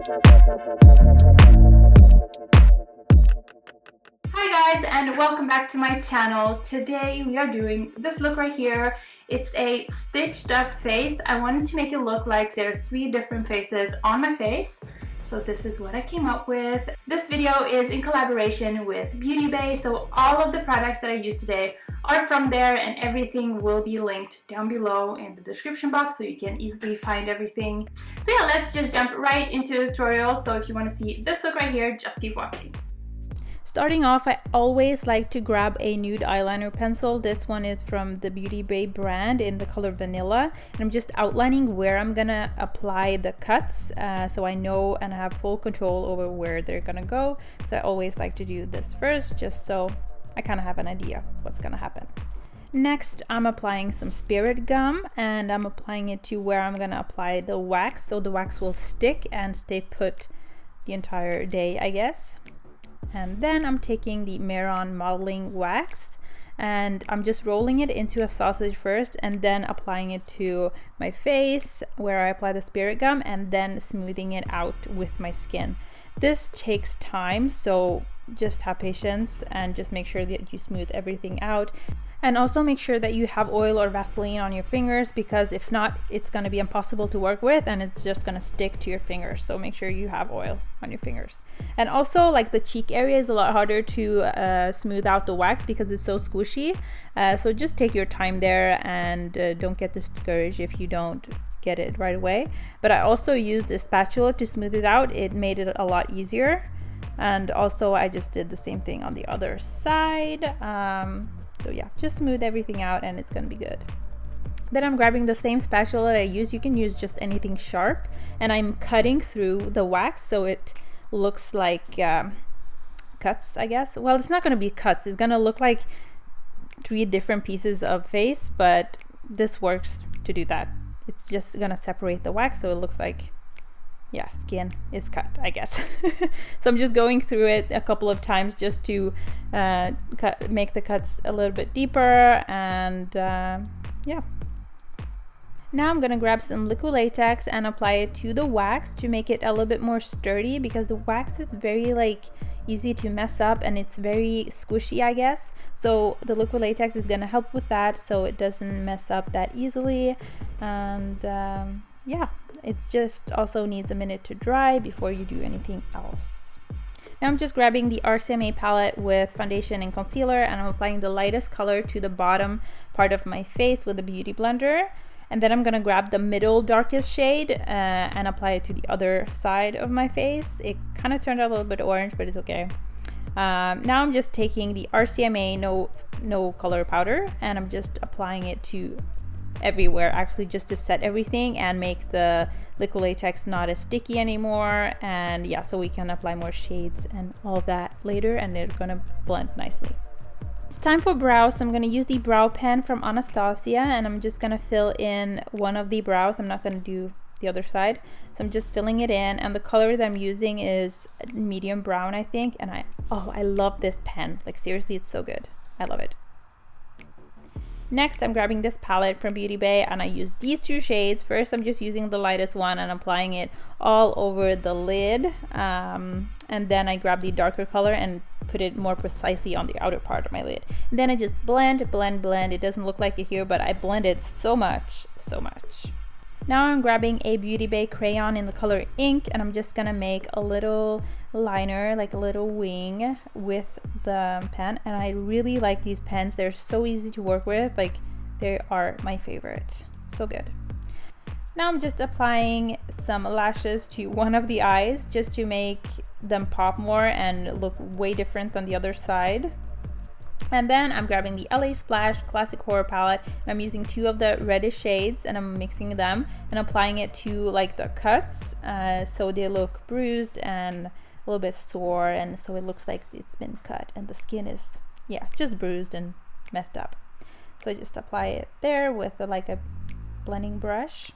Hi guys, and welcome back to my channel. Today we are doing this look right here. It's a stitched up face. I wanted to make it look like there's 3 different faces on my face. So this is what I came up with. This video is in collaboration with Beauty Bay, so all of the products that I use today are from there, and everything will be linked down below in the description box so you can easily find everything. So yeah, let's just jump right into the tutorial. So if you want to see this look right here, just keep watching. Starting off, I always like to grab a nude eyeliner pencil. This one is from the Beauty Bay brand in the color Vanilla. And I'm just outlining where I'm gonna apply the cuts so I know and have full control over where they're gonna go. So I always like to do this first, just so I kind of have an idea what's gonna happen. Next, I'm applying some spirit gum, and I'm applying it to where I'm gonna apply the wax, so the wax will stick and stay put the entire day, I guess. And then I'm taking the Mehron modeling wax and I'm just rolling it into a sausage first, and then applying it to my face where I apply the spirit gum, and then smoothing it out with my skin. This takes time, so just have patience and just make sure that you smooth everything out. And also make sure that you have oil or Vaseline on your fingers, because if not, it's going to be impossible to work with and it's just going to stick to your fingers. So make sure you have oil on your fingers. And also, like, the cheek area is a lot harder to smooth out the wax because it's so squishy. So just take your time there, and don't get discouraged if you don't get it right away. But I also used a spatula to smooth it out. It made it a lot easier. And also I just did the same thing on the other side. So yeah, just smooth everything out and it's gonna be good. Then I'm grabbing the same spatula that I use. You can use just anything sharp, and I'm cutting through the wax so it looks like cuts, I guess. Well, it's not gonna be cuts, it's gonna look like 3 different pieces of face, but this works to do that. It's just gonna separate the wax so it looks like, yeah, skin is cut, I guess. So I'm just going through it a couple of times just to make the cuts a little bit deeper, and yeah. Now I'm gonna grab some liquid latex and apply it to the wax to make it a little bit more sturdy, because the wax is very easy to mess up and it's very squishy, I guess. So the liquid latex is gonna help with that so it doesn't mess up that easily. And yeah, it just also needs a minute to dry before you do anything else. Now I'm just grabbing the RCMA palette with foundation and concealer, and I'm applying the lightest color to the bottom part of my face with a beauty blender. And then I'm gonna grab the middle darkest shade and apply it to the other side of my face. It kind of turned out a little bit orange, but it's okay. Now I'm just taking the RCMA no color powder, and I'm just applying it to everywhere, actually, just to set everything and make the liquid latex not as sticky anymore. And yeah, so we can apply more shades and all that later, and they're gonna blend nicely. It's time for brows, so I'm gonna use the brow pen from Anastasia, and I'm just gonna fill in one of the brows. I'm not gonna do the other side, so I'm just filling it in, and the color that I'm using is medium brown, I think. And I love this pen, like seriously, it's so good. I love it. Next, I'm grabbing this palette from Beauty Bay, and I use these 2 shades. First, I'm just using the lightest one and applying it all over the lid. And then I grab the darker color and put it more precisely on the outer part of my lid. And then I just blend. It doesn't look like it here, but I blend it so much. Now I'm grabbing a Beauty Bay crayon in the color Ink, and I'm just gonna make a little liner, like a little wing with the pen. And I really like these pens. They're so easy to work with. Like, they are my favorite. So good. Now I'm just applying some lashes to one of the eyes just to make them pop more and look way different than the other side. And then I'm grabbing the LA Splash Classic Horror palette, and I'm using 2 of the reddish shades, and I'm mixing them and applying it to like the cuts so they look bruised and a little bit sore, and so it looks like it's been cut and the skin is, yeah, just bruised and messed up. So I just apply it there with like a blending brush.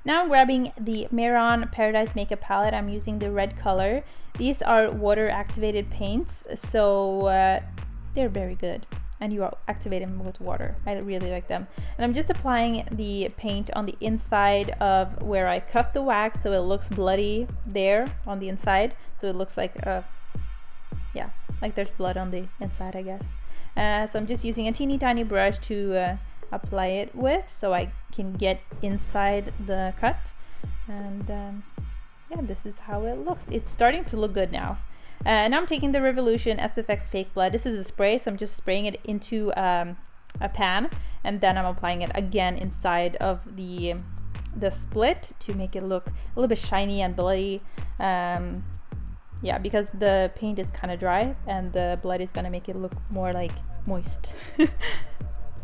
Now I'm grabbing the Mehron Paradise Makeup Palette. I'm using the red color. These are water activated paints, so they're very good. and you activate them with water. I really like them. And I'm just applying the paint on the inside of where I cut the wax, so it looks bloody there on the inside, so it looks like yeah, like there's blood on the inside, I guess. So I'm just using a teeny tiny brush to apply it with, so I can get inside the cut. And yeah, this is how it looks. It's starting to look good now. Now I'm taking the Revolution SFX Fake Blood. This is a spray, so I'm just spraying it into a pan, and then I'm applying it again inside of the split to make it look a little bit shiny and bloody. Yeah, because the paint is kind of dry, and the blood is gonna make it look more like moist.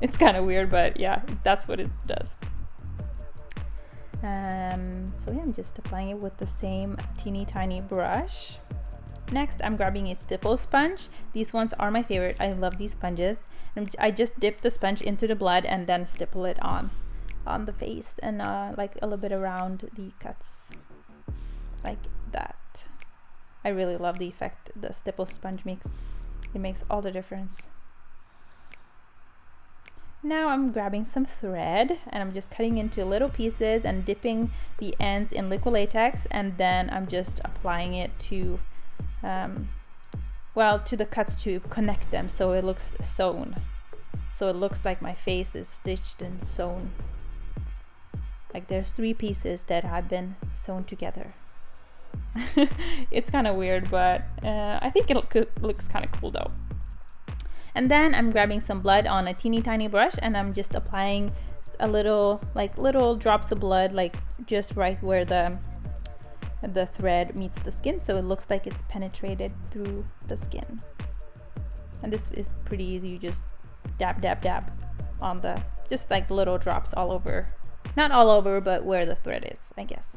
It's kind of weird, but yeah, that's what it does. So yeah, I'm just applying it with the same teeny tiny brush. Next, I'm grabbing a stipple sponge. These ones are my favorite. I love these sponges. I just dip the sponge into the blood and then stipple it on the face and like a little bit around the cuts, like that. I really love the effect the stipple sponge makes. It makes all the difference. Now I'm grabbing some thread and I'm just cutting into little pieces and dipping the ends in liquid latex, and then I'm just applying it to to the cuts to connect them so it looks sewn. So it looks like my face is stitched and sewn. Like there's 3 pieces that have been sewn together. It's kind of weird, but I think it looks kind of cool though. And then I'm grabbing some blood on a teeny tiny brush, and I'm just applying a little drops of blood, like just right where the thread meets the skin, so it looks like it's penetrated through the skin. And this is pretty easy. You just dab dab dab on the, just like little drops all over, not all over, but where the thread is, I guess.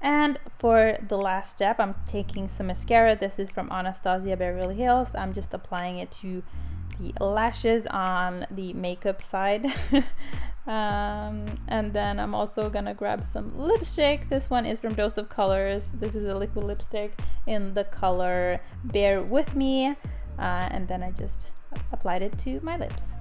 And for the last step, I'm taking some mascara. This is from Anastasia Beverly Hills. I'm just applying it to the lashes on the makeup side. And then I'm also gonna grab some lipstick. This one is from Dose of Colors. This is a liquid lipstick in the color Bear With Me. And then I just applied it to my lips.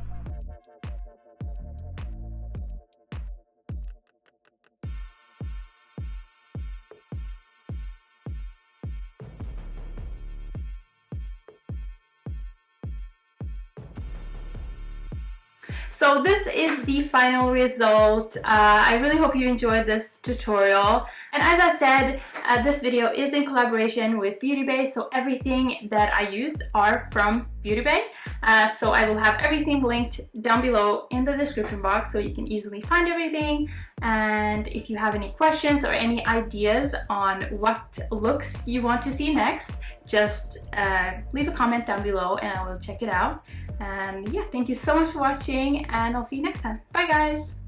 So this is the final result. I really hope you enjoyed this tutorial. And as I said, this video is in collaboration with Beauty Bay, so everything that I used are from Beauty Bay. So I will have everything linked down below in the description box so you can easily find everything. And if you have any questions or any ideas on what looks you want to see next, just leave a comment down below and I will check it out. And yeah, thank you so much for watching, and I'll see you next time. Bye guys!